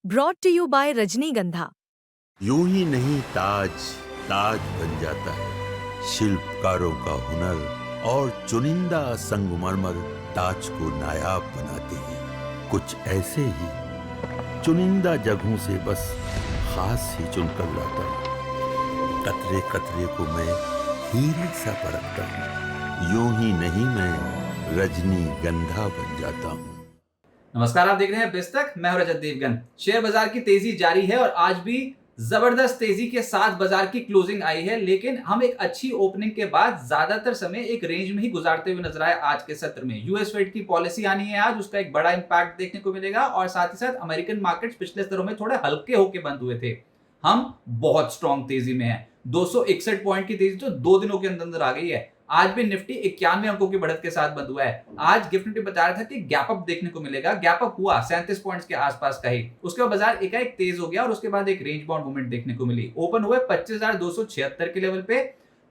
Brought to you bye रजनीगंधा। यूं ही नहीं ताज ताज बन जाता है। शिल्पकारों का हुनर और चुनिंदा संगमरमर ताज को नायाब बनाते हैं। कुछ ऐसे ही चुनिंदा जगहों से बस खास ही चुनकर लाता हूँ। कतरे कतरे को मैं हीरे सा परखता हूँ। यूं ही नहीं मैं रजनीगंधा बन जाता हूँ। नमस्कार, आप देख रहे हैं बेस्तक। मैं हूं रजत देवगन। शेयर बाजार की तेजी जारी है और आज भी जबरदस्त तेजी के साथ बाजार की क्लोजिंग आई है, लेकिन हम एक अच्छी ओपनिंग के बाद ज्यादातर समय एक रेंज में ही गुजारते हुए नजर आए। आज के सत्र में यूएस फेड की पॉलिसी आनी है आज, उसका एक बड़ा इंपैक्ट देखने को मिलेगा और साथ ही साथ अमेरिकन मार्केट्स पिछले स्तरों में थोड़े हल्के होके बंद हुए थे। हम बहुत स्ट्रॉन्ग तेजी में हैं। 261 पॉइंट की तेजी तो 2 दिनों के अंदर आ गई है। आज भी निफ्टी 91 अंकों की बढ़त के साथ बंद हुआ है। आज गिफ्ट निफ्टी बता रहा था कि गैप अप देखने को मिलेगा। गैप अप हुआ 37 पॉइंट्स के आसपास का ही। उसके बाद बाजार एकाएक तेज हो गया और उसके बाद एक रेंज बाउंड मूवमेंट देखने को मिली। ओपन हुए 25,276 के लेवल पे।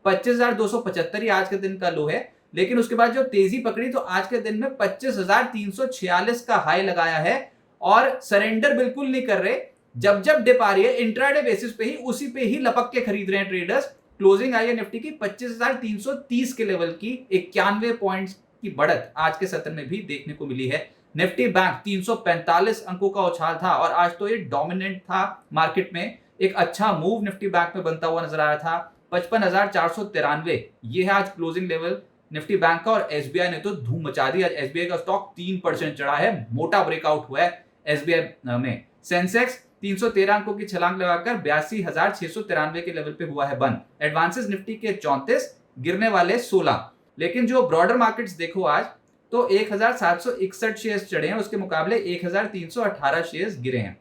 25,275 ही आज के दिन का लो है, लेकिन उसके बाद जो तेजी पकड़ी तो आज के दिन में 25,346 का हाई लगाया है और सरेंडर बिल्कुल नहीं कर रहे। जब जब डिप आ रही है इंट्राडे बेसिस पे ही उसी पे ही लपक के खरीद रहे हैं ट्रेडर्स। क्लोजिंग आई है निफ्टी की 25,330 के लेवल की। 91 पॉइंट्स की बढ़त आज के सत्र में भी देखने को मिली है। निफ्टी बैंक 345 अंकों का उछाल था और आज तो ये डोमिनेंट था मार्केट में। एक अच्छा मूव निफ्टी बैंक में बनता हुआ नजर आ रहा था। 55,493 ये है आज क्लोजिंग लेवल निफ्टी बैंक का। और एसबीआई ने तो धूम मचा दी। आज एसबीआई का स्टॉक 3% चढ़ा है। मोटा ब्रेकआउट हुआ है एसबीआई में। सेंसेक्स 313 अंकों की छलांग लगाकर 82,693 के लेवल पे हुआ है बंद। एडवांसेस निफ्टी के 34, गिरने वाले 16। लेकिन जो ब्रॉडर मार्केट्स देखो आज तो 1,761 शेयर्स चढ़े हैं, उसके मुकाबले 1,318 शेयर्स गिरे हैं।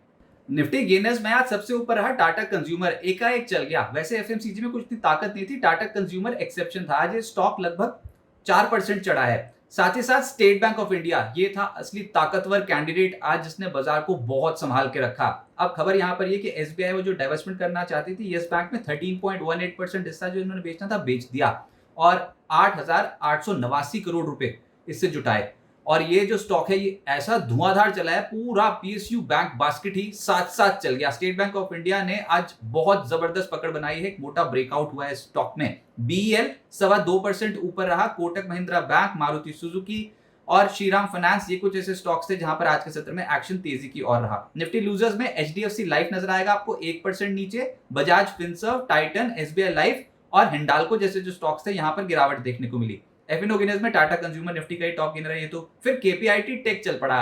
निफ्टी गेनर्स में आज सबसे ऊपर रहा टाटा कंज्यूमर। एकाएक चल गया। वैसे एफएमसीजी में कुछ इतनी ताकत नहीं थी, टाटा कंज्यूमर एक्सेप्शन था। आज ये स्टॉक लगभग 4% चढ़ा है। साथ ही साथ स्टेट बैंक ऑफ इंडिया ये था असली ताकतवर कैंडिडेट आज, जिसने बाजार को बहुत संभाल के रखा। अब खबर यहां पर ये कि एसबीआई वो जो डाइवर्समेंट करना चाहती थी यस बैंक में 13.18% हिस्सा जो इन्होंने बेचना था बेच दिया और 8,889 करोड़ रुपए इससे जुटाए। और ये जो स्टॉक है ये ऐसा धुआंधार चला है, पूरा पीएसयू बैंक बास्केट ही साथ साथ चल गया। स्टेट बैंक ऑफ इंडिया ने आज बहुत जबरदस्त पकड़ बनाई है। एक मोटा ब्रेकआउट हुआ है स्टॉक में। बीईएल 2.25% ऊपर रहा। कोटक महिंद्रा बैंक, मारुति सुजुकी और श्रीराम फाइनेंस ये कुछ ऐसे स्टॉक्स थे जहां पर आज के सत्र में एक्शन तेजी की ओर रहा। निफ्टी लूजर्स में एचडीएफसी लाइफ नजर आएगा आपको 1% नीचे। Bajaj Finserv, Titan, SBI life और हिंडाल्को जैसे जो स्टॉक्स थे यहां पर गिरावट देखने को मिली। एफएनओ गेनर्स में टाटा कंज्यूमर निफ्टी का ही टॉप गेनर है ये तो। फिर केपीआईटी टेक चल पड़ा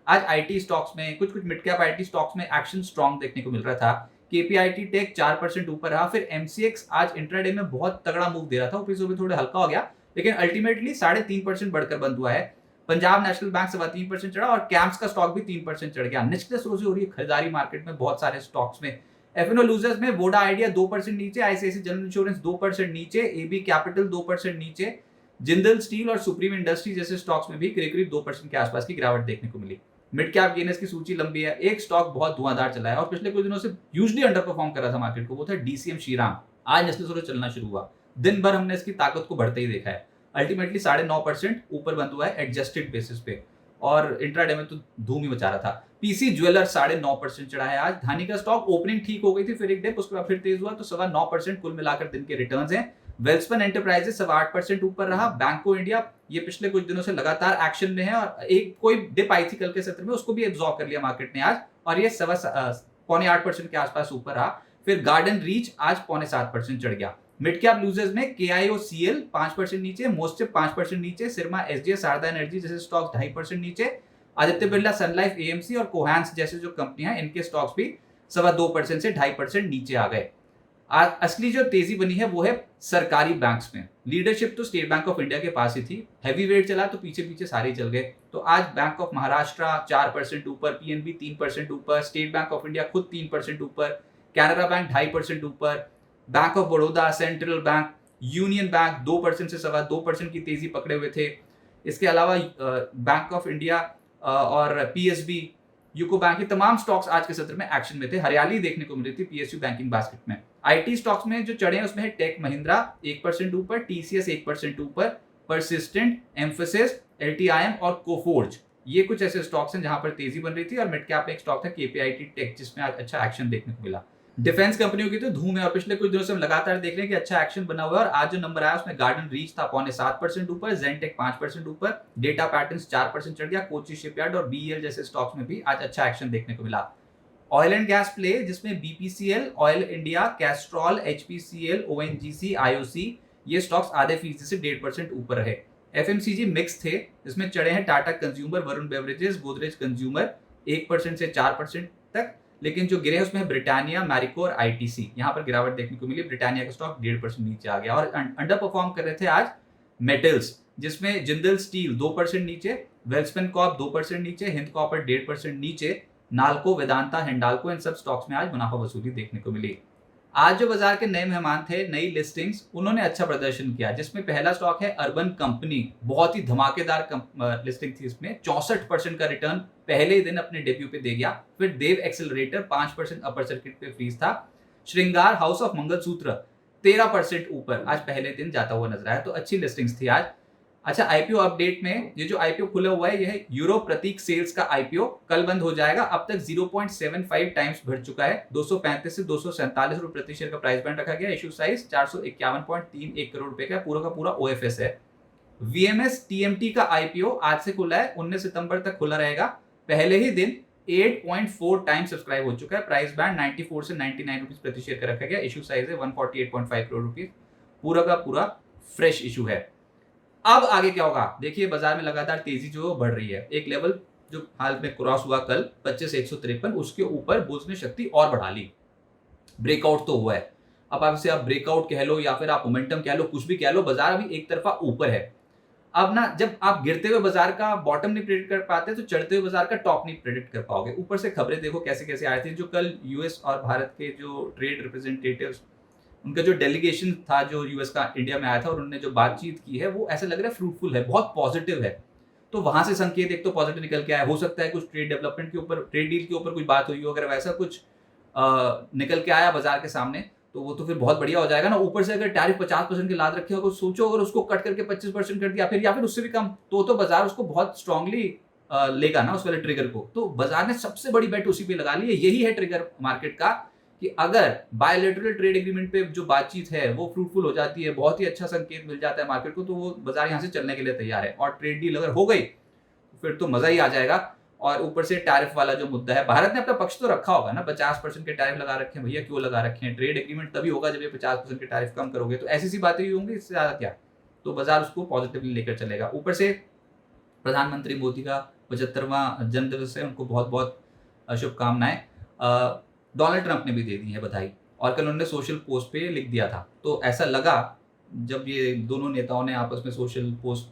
आज आईटी स्टॉक्स में कुछ मिड कैप आईटी स्टॉक्स में एक्शन स्ट्रॉन्ग देखने को मिल रहा था। केपीआईटी टेक 4% ऊपर रहा। फिर एमसीएक्स आज इंट्राडे में बहुत तगड़ा मूव दे रहा था, ऊपर से थोड़ा हल्का हो गया, लेकिन अल्टीमेटली 3.5% बढ़कर बंद हुआ है। पंजाब नेशनल बैंक 3.25% चढ़ा और कैंप्स का स्टॉक भी 3% चढ़ गया। निचले स्रोत से हो रही है खरीदारी मार्केट में बहुत सारे स्टॉक्स में। एफएनओ लूजर्स में वोडा आइडिया 2% नीचे, आईसीआईसीआई जनरल इंश्योरेंस 2% नीचे, एबी कैपिटल 2% नीचे, जिंदल स्टील और सुप्रीम इंडस्ट्री जैसे स्टॉक्स में भी करीब 2% के आसपास की गिरावट देखने को मिली। मिड कैप गेनर्स की सूची लंबी है। एक स्टॉक बहुत धुआंधार चला है और पिछले कुछ दिनों से ह्यूजली अंडर परफॉर्म कर रहा था मार्केट को, वो था डीसीएम श्रीराम। आज नेशनल स्टोरेज चलना शुरू हुआ। दिन भर हमने इसकी ताकत को बढ़ते ही देखा है। अल्टीमेटली 9.5% ऊपर बंद हुआ है एडजस्टेड बेसिस पे और इंट्राडे में तो धूम ही मचा रहा था। पीसी ज्वेलर 9.5% चढ़ा है आज। धानी का स्टॉक ओपनिंग ठीक हो गई थी, फिर एक डिप, उसके बाद फिर तेज हुआ तो 9.25% कुल मिलाकर दिन के रिटर्न्स हैं। वेल्सपन एंटरप्राइजेस 8% ऊपर रहा। बैंको इंडिया ये पिछले कुछ दिनों से लगातार एक्शन में है और एक कोई डिप आई थी कल के सत्र में, उसको भी एब्जॉर्ब कर लिया मार्केट ने आज और ये 7.25% के आसपास ऊपर रहा। फिर गार्डन रीच आज 7.25% चढ़ गया। मिड कैप लूजर्स में केआईओसीएल 5% नीचे, मोस्टिप 5% नीचे, सिरमा एसडीएस, शारदा एनर्जी जैसे स्टॉक्स 2.5% नीचे, आदित्य बिरला, सनलाइफ, एएमसी और कोहांस जैसे जो कंपनियां हैं इनके स्टॉक्स भी 2.25% से 2.5% नीचे आ गए। असली जो तेजी बनी है वो है सरकारी बैंक्स में। लीडरशिप तो स्टेट बैंक ऑफ इंडिया के पास ही थी। हैवी वेट चला तो पीछे पीछे सारे चल गए। तो आज बैंक ऑफ महाराष्ट्र 4% ऊपर, पीएनबी 3% ऊपर, स्टेट बैंक ऑफ इंडिया खुद 3% ऊपर, कैनरा बैंक 2.5% ऊपर, bank of Baroda, central bank, union bank 2% से 2.25% की तेजी पकड़े हुए थे। इसके अलावा बैंक ऑफ इंडिया और पीएसबी, यूको बैंक, ये तमाम स्टॉक्स आज के सत्र में एक्शन में थे। हरियाली देखने को मिल रही थी पीएसयू बैंकिंग बास्केट में। आईटी स्टॉक्स में जो चढ़े हैं उसमें है टेक महिंद्रा 1% ऊपर, टीसीएस 1% ऊपर, परसिस्टेंट, एम्फेसिस, एलटीआईएम और कोफोर्ज ये कुछ ऐसे स्टॉक्स हैं जहां पर तेजी बन रही थी। और मिड कैप में एक स्टॉक था केपीआईटी टेक जिसमें आज अच्छा एक्शन देखने को मिला। डिफेंस कंपनियों की तो धूम है और पिछले कुछ दिनों से हम लगातार देख रहे हैं कि अच्छा एक्शन बना हुआ है। और आज जो नंबर आया उसमें गार्डन रीच था 7.25% ऊपर, जेनटेक 5% ऊपर, डेटा पैटर्न्स 4% चढ़ गया, कोची शिपयार्ड और बीईएल जैसे स्टॉक्स में भी आज अच्छा एक्शन देखने को मिला। ऑयल एंड गैस प्ले जिसमें BPCL, oil India, Castrol, HPCL, ONGC, IOC ये स्टॉक्स आधे फीसदी से 1.5% ऊपर रहे। एफएमसीजी मिक्स थे जिसमें चढ़े हैं Tata consumer, Varun beverages, Godrej consumer 1% से 4% तक। लेकिन जो गिरे उसमें ब्रिटानिया, मैरिको और आईटीसी, यहां पर गिरावट देखने को मिली। ब्रिटानिया का स्टॉक 1.5% नीचे आ गया। और अंडर परफॉर्म कर रहे थे आज मेटल्स जिसमें जिंदल स्टील 2% नीचे, वेल्सपन कॉर्प 2% नीचे, हिंद कॉपर 1.5% नीचे, नाल्को, वेदांता, हिंडाल्को इन सब स्टॉक्स में आज मुनाफा वसूली देखने को मिली। आज जो बाजार के नए मेहमान थे, नई लिस्टिंग्स, उन्होंने अच्छा प्रदर्शन किया जिसमें पहला स्टॉक है अर्बन कंपनी। बहुत ही धमाकेदार लिस्टिंग थी इसमें, 64% का रिटर्न पहले ही दिन अपने डेब्यू पे दे गया। फिर देव एक्सेलरेटर 5% अपर सर्किट पे फ्रीज था। श्रृंगार हाउस ऑफ मंगलसूत्र 13% ऊपर आज पहले दिन जाता हुआ नजर आया। तो अच्छी लिस्टिंग्स थी आज। अच्छा, आईपीओ अपडेट में ये जो आईपीओ खुला हुआ है, यह है यूरो प्रतीक सेल्स का आईपीओ, कल बंद हो जाएगा। अब तक 0.75 टाइम्स बढ़ चुका है। 235 से 247 रुपए प्रति शेयर का प्राइस बैंड रखा गया। इश्यू साइज 451.31 करोड़ रुपए का पूरा ओएफएस है। वीएमएस टीएमटी का आईपीओ आज से खुला है, 19 सितंबर तक खुला रहेगा। पहले ही दिन 8.4 टाइम्स सब्सक्राइब हो चुका है। प्राइस बैंड 94 से 99 रुपीज प्रति शेयर का रखा गया। इश्यू साइज है 148.5 करोड़ रुपीज, पूरा फ्रेश इशू है। अब आगे क्या होगा देखिए, बाजार में लगातार तेजी जो बढ़ रही है। एक लेवल जो हाल में क्रॉस हुआ कल 25,153, उसके ऊपर बुल्स ने शक्ति और बढ़ा ली। ब्रेकआउट तो हुआ है। अब आपसे आप ब्रेकआउट कह लो या फिर आप मोमेंटम कह लो, कुछ भी कह लो, बाजार अभी एक तरफा ऊपर है। अब ना, जब आप गिरते हुए बाजार का बॉटम नहीं प्रेडिक्ट कर पाते तो चढ़ते हुए बाजार का टॉप नहीं प्रेडिक्ट कर पाओगे। ऊपर से खबरें देखो कैसे कैसे आए थे। जो कल यूएस और भारत के जो ट्रेड रिप्रेजेंटेटिव्स, उनका जो डेलीगेशन था जो यूएस का इंडिया में आया था और उन्होंने जो बातचीत की है वो ऐसा लग रहा है फ्रूटफुल है, बहुत पॉजिटिव है। तो वहां से संकेत एक तो पॉजिटिव निकल के आया। हो सकता है कुछ ट्रेड डेवलपमेंट के ऊपर, ट्रेड डील के ऊपर कुछ बात हुई हो, अगर वैसा कुछ निकल के आया बाजार के सामने तो वो तो फिर बहुत बढ़िया हो जाएगा ना। ऊपर से अगर टैरिफ 50% के लाद रखे हो, सोचो अगर उसको कट करके 25% कर दिया फिर, या फिर उससे भी कम, तो बाजार उसको बहुत स्ट्रांगली लेगा ना उस वाले ट्रिगर को। तो बाजार ने सबसे बड़ी बेट उसी पे लगा ली है। यही है ट्रिगर मार्केट का कि अगर बायलैटरल ट्रेड एग्रीमेंट पे जो बातचीत है वो फ्रूटफुल हो जाती है, बहुत ही अच्छा संकेत मिल जाता है मार्केट को, तो वो बाजार यहाँ से चलने के लिए तैयार है। और ट्रेड डील अगर हो गई तो फिर तो मजा ही आ जाएगा। और ऊपर से टैरिफ वाला जो मुद्दा है, भारत ने अपना पक्ष तो रखा होगा ना, 50% के टैरिफ लगा रखे हैं भैया, क्यों लगा रखे हैं। ट्रेड एग्रीमेंट तभी होगा जब ये 50% के टैरिफ कम करोगे, तो ऐसी सी बातें ही होंगी, इससे ज्यादा क्या। तो बाजार उसको पॉजिटिवली लेकर चलेगा। ऊपर से प्रधानमंत्री मोदी का 75वां जन्मदिवस है, उनको बहुत बहुत शुभकामनाएं। डोनाल्ड ट्रंप ने भी दे दी है बधाई, और कल उन्होंने सोशल पोस्ट पे लिख दिया था। तो ऐसा लगा जब ये दोनों नेताओं ने आपस में सोशल पोस्ट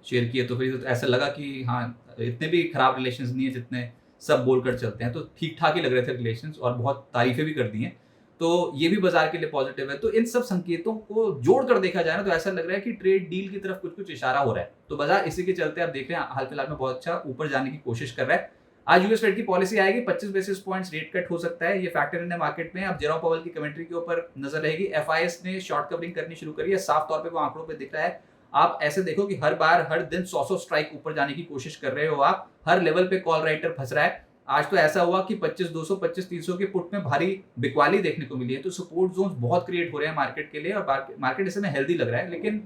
शेयर किए, तो फिर तो ऐसा लगा कि हाँ, इतने भी खराब रिलेशंस नहीं है जितने सब बोलकर चलते हैं। तो ठीक ठाक ही लग रहे थे रिलेशंस, और बहुत तारीफें भी कर दी हैं। तो ये भी बाजार के लिए पॉजिटिव है। तो इन सब संकेतों को जोड़कर देखा जाए ना तो ऐसा लग रहा है कि ट्रेड डील की तरफ कुछ कुछ इशारा हो रहा है। तो बाजार इसी के चलते आप देख रहे हैं हाल फिलहाल में बहुत अच्छा ऊपर जाने की कोशिश कर रहा है। आज यूएस फेड की पॉलिसी आएगी, 25 बेसिस पॉइंट्स रेट कट हो सकता है, ये फैक्टर इन है मार्केट में। अब जेरोम पावेल की कमेंट्री के ऊपर नजर रहेगी। एफआईएस ने शॉर्ट कवरिंग करनी शुरू करी है, साफ तौर पे वो आंकड़ों पे दिख रहा है। आप ऐसे देखो कि हर बार हर दिन 100 स्ट्राइक ऊपर जाने की कोशिश कर रहे हो, आप हर लेवल पे कॉल राइटर फंस रहा है। आज तो ऐसा हुआ कि 25,200 25,300 के पुट में भारी बिकवाली देखने को मिली है। तो सपोर्ट जोन्स बहुत क्रिएट हो रहे हैं मार्केट के लिए, और मार्केट इस समय हेल्दी लग रहा है। लेकिन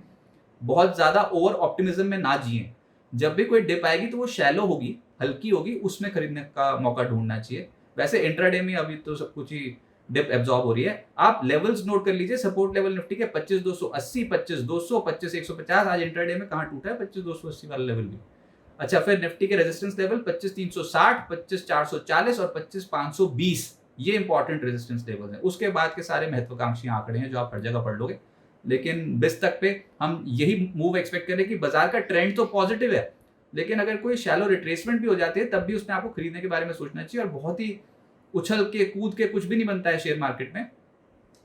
बहुत ज्यादा ओवर ऑप्टिमिज्म में ना जिए। जब भी कोई डिप आएगी तो वो शैलो होगी, हल्की होगी, उसमें खरीदने का मौका ढूंढना चाहिए। वैसे इंट्राडे में अभी तो सब कुछ ही डिप एब्जॉर्ब हो रही है। आप लेवल्स नोट कर लीजिए। सपोर्ट लेवल निफ्टी के 25,280, 25,200, 25,150। आज इंट्राडे में कहां टूटा है 25,280 वाला लेवल भी। अच्छा, फिर निफ्टी के रेजिस्टेंस लेवल 25,360, 25,440 और 25,520, ये इंपॉर्टेंट रेजिस्टेंस लेवल है। उसके बाद के सारे महत्वाकांक्षी आंकड़े हैं जो आप हर जगह पढ़ लोगे। लेकिन 20 तक पे हम यही मूव एक्सपेक्ट करें कि बाजार का ट्रेंड तो पॉजिटिव है, लेकिन अगर कोई शैलो रिट्रेसमेंट भी हो जाती है तब भी उसमें आपको खरीदने के बारे में सोचना चाहिए। और बहुत ही उछल के कूद के कुछ भी नहीं बनता है शेयर मार्केट में।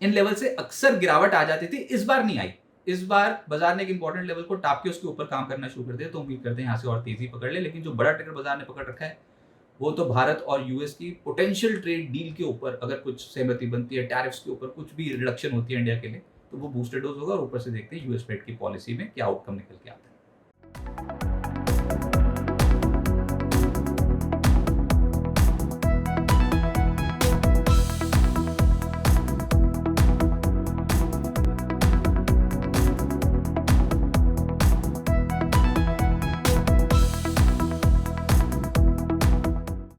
इन लेवल से अक्सर गिरावट आ जाती थी, इस बार नहीं आई। इस बार बाजार ने एक इंपॉर्टेंट लेवल को टाप के उसके ऊपर काम करना शुरू कर दिया। तो उम्मीद करते हैं यहाँ से और तेजी पकड़ ले। लेकिन जो बड़ा ट्रिगर बाजार ने पकड़ रखा है वो तो भारत और यूएस की पोटेंशियल ट्रेड डील के ऊपर अगर कुछ सहमति बनती है, टैरिफ्स के ऊपर कुछ भी रिडक्शन होती है इंडिया के लिए, तो वो बूस्टर डोज होगा। और ऊपर से देखते हैं यूएस फेड की पॉलिसी में क्या आउटकम निकल के आता है।